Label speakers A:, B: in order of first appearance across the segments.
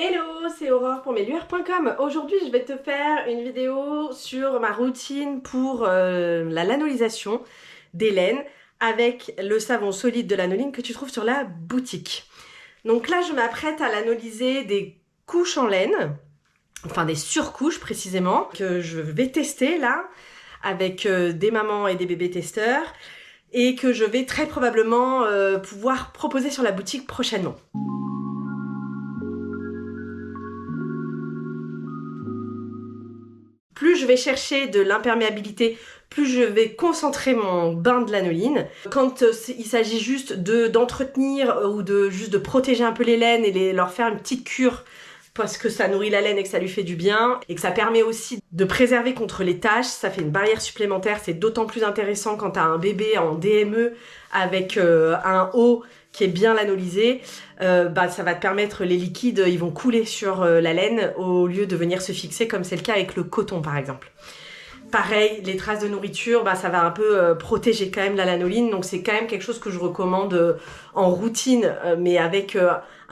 A: Hello, c'est Aurore pour meslueurs.com. Aujourd'hui, je vais te faire une vidéo sur ma routine pour la lanolisation des laines avec le savon solide de Lanoline que tu trouves sur la boutique. Donc là, je m'apprête à lanoliser des couches en laine, enfin des surcouches précisément, que je vais tester là avec des mamans et des bébés testeurs et que je vais très probablement pouvoir proposer sur la boutique prochainement. Plus je vais chercher de l'imperméabilité, plus je vais concentrer mon bain de lanoline. Quand il s'agit juste d'entretenir ou juste de protéger un peu les laines et leur faire une petite cure parce que ça nourrit la laine et que ça lui fait du bien et que ça permet aussi de préserver contre les taches, ça fait une barrière supplémentaire. C'est d'autant plus intéressant quand tu as un bébé en DME avec un haut qui est bien lanolisé, ça va te permettre, les liquides, ils vont couler sur la laine au lieu de venir se fixer comme c'est le cas avec le coton par exemple. Pareil, les traces de nourriture, ça va un peu protéger quand même la lanoline, donc c'est quand même quelque chose que je recommande en routine, mais avec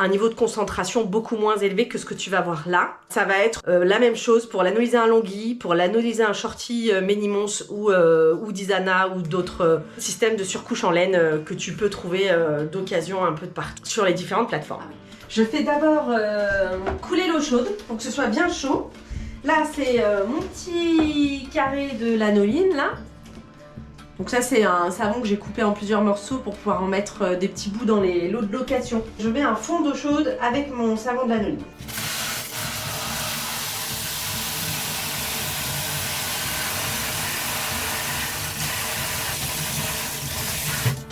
A: un niveau de concentration beaucoup moins élevé que ce que tu vas voir là. Ça va être la même chose pour lanoliser un longhi, pour lanoliser un shorty Menimons ou d'Isana ou d'autres systèmes de surcouche en laine que tu peux trouver d'occasion un peu de partout sur les différentes plateformes. Je fais d'abord couler l'eau chaude pour que ce soit bien chaud. Là, c'est mon petit carré de lanoline, là. Donc ça, c'est un savon que j'ai coupé en plusieurs morceaux pour pouvoir en mettre des petits bouts dans les lots de location. Je mets un fond d'eau chaude avec mon savon de lanoline.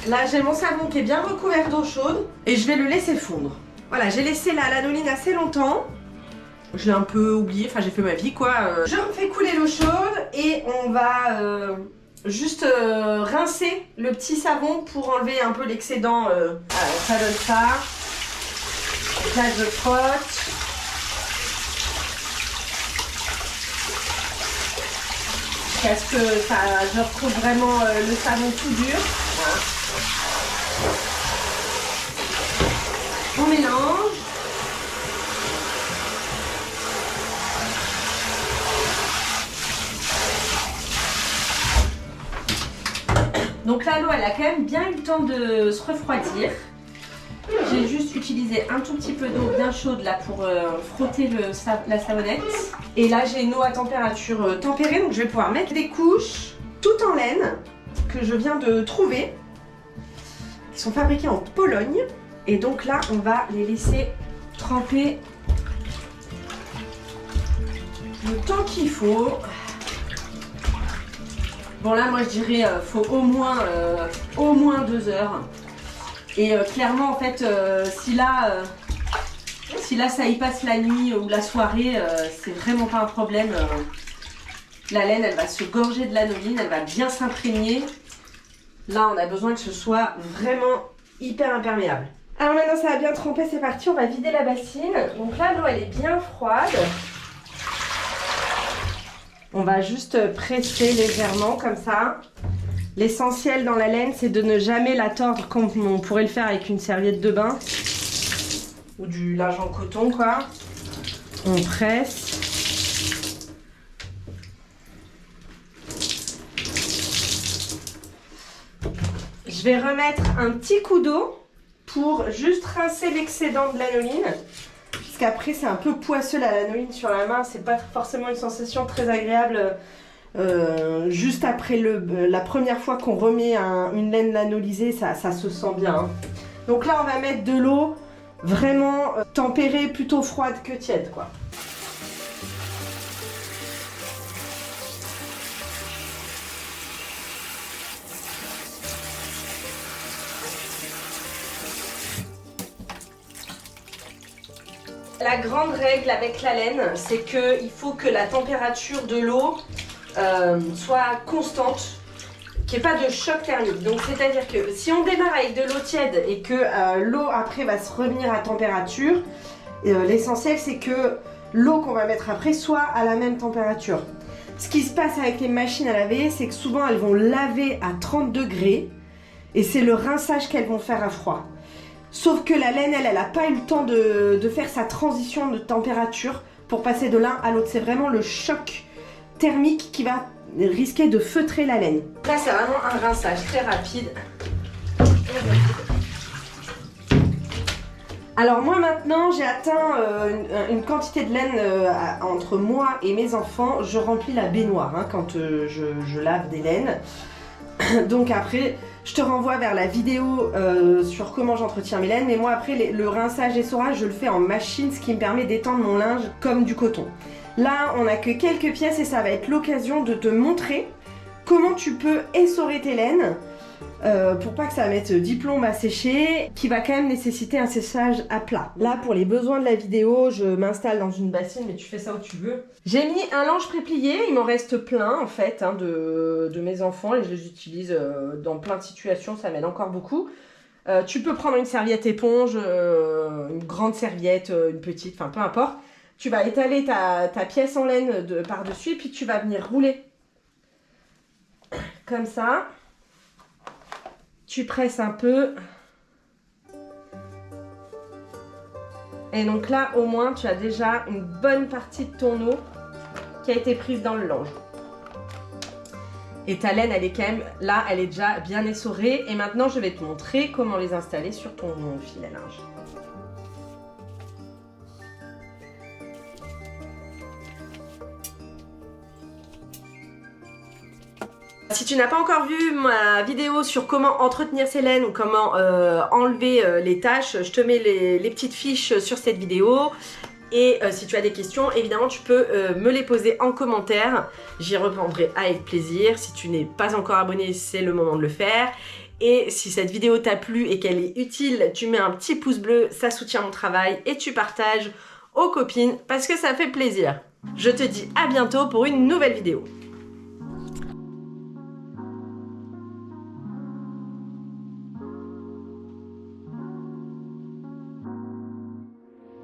A: Là, j'ai mon savon qui est bien recouvert d'eau chaude et je vais le laisser fondre. Voilà, j'ai laissé la lanoline assez longtemps. Je l'ai un peu oublié, enfin j'ai fait ma vie quoi. Je refais couler l'eau chaude et on va juste rincer le petit savon pour enlever un peu l'excédent. Ça donne ça. Donc là je frotte. Jusqu'à ce que je retrouve vraiment le savon tout dur. Voilà. On mélange. Donc là, l'eau, elle a quand même bien eu le temps de se refroidir. J'ai juste utilisé un tout petit peu d'eau bien chaude là pour frotter la savonnette. Et là, j'ai une eau à température tempérée, donc je vais pouvoir mettre des couches toutes en laine que je viens de trouver, qui sont fabriquées en Pologne. Et donc là, on va les laisser tremper le temps qu'il faut. Bon là moi je dirais faut au moins 2 heures. Et clairement en fait si là ça y passe la nuit ou la soirée, c'est vraiment pas un problème. La laine elle va se gorger de lanoline, elle va bien s'imprégner. Là on a besoin que ce soit vraiment hyper imperméable. Alors maintenant ça a bien trempé, c'est parti, on va vider la bassine. Donc là l'eau elle est bien froide. On va juste presser légèrement comme ça. L'essentiel dans la laine, c'est de ne jamais la tordre comme on pourrait le faire avec une serviette de bain ou du linge en coton quoi. On presse. Je vais remettre un petit coup d'eau pour juste rincer l'excédent de lanoline. Parce qu'après c'est un peu poisseux la lanoline sur la main, c'est pas forcément une sensation très agréable juste après la première fois qu'on remet une laine lanolisée, ça se sent bien. Hein. Donc là on va mettre de l'eau vraiment tempérée, plutôt froide que tiède quoi. La grande règle avec la laine, c'est qu'il faut que la température de l'eau soit constante, qu'il n'y ait pas de choc thermique. Donc c'est-à-dire que si on démarre avec de l'eau tiède et que l'eau après va se revenir à température, l'essentiel c'est que l'eau qu'on va mettre après soit à la même température. Ce qui se passe avec les machines à laver, c'est que souvent elles vont laver à 30 degrés et c'est le rinçage qu'elles vont faire à froid. Sauf que la laine, elle a pas eu le temps de faire sa transition de température pour passer de l'un à l'autre. C'est vraiment le choc thermique qui va risquer de feutrer la laine. Là, c'est vraiment un rinçage très rapide. Alors moi maintenant, j'ai atteint une quantité de laine entre moi et mes enfants. Je remplis la baignoire hein, quand je lave des laines. Donc après, je te renvoie vers la vidéo sur comment j'entretiens mes laines. Mais moi après, le rinçage et essorage, je le fais en machine, ce qui me permet d'étendre mon linge comme du coton. Là, on n'a que quelques pièces et ça va être l'occasion de te montrer comment tu peux essorer tes laines pour pas que ça mette 10 plombes à sécher, qui va quand même nécessiter un séchage à plat. Là, pour les besoins de la vidéo, je m'installe dans une bassine, mais tu fais ça où tu veux. J'ai mis un linge préplié, il m'en reste plein en fait hein, de mes enfants et je les utilise dans plein de situations, ça m'aide encore beaucoup. Tu peux prendre une serviette éponge, une grande serviette, une petite, enfin peu importe. Tu vas étaler ta pièce en laine par-dessus et puis tu vas venir rouler comme ça. Tu presses un peu. Et donc là, au moins, tu as déjà une bonne partie de ton eau qui a été prise dans le linge. Et ta laine, elle est quand même, là, elle est déjà bien essorée. Et maintenant, je vais te montrer comment les installer sur ton fil à linge. Si tu n'as pas encore vu ma vidéo sur comment entretenir ses laines ou comment enlever les taches, je te mets les petites fiches sur cette vidéo. Et si tu as des questions, évidemment, tu peux me les poser en commentaire. J'y répondrai avec plaisir. Si tu n'es pas encore abonné, c'est le moment de le faire. Et si cette vidéo t'a plu et qu'elle est utile, tu mets un petit pouce bleu, ça soutient mon travail. Et tu partages aux copines parce que ça fait plaisir. Je te dis à bientôt pour une nouvelle vidéo.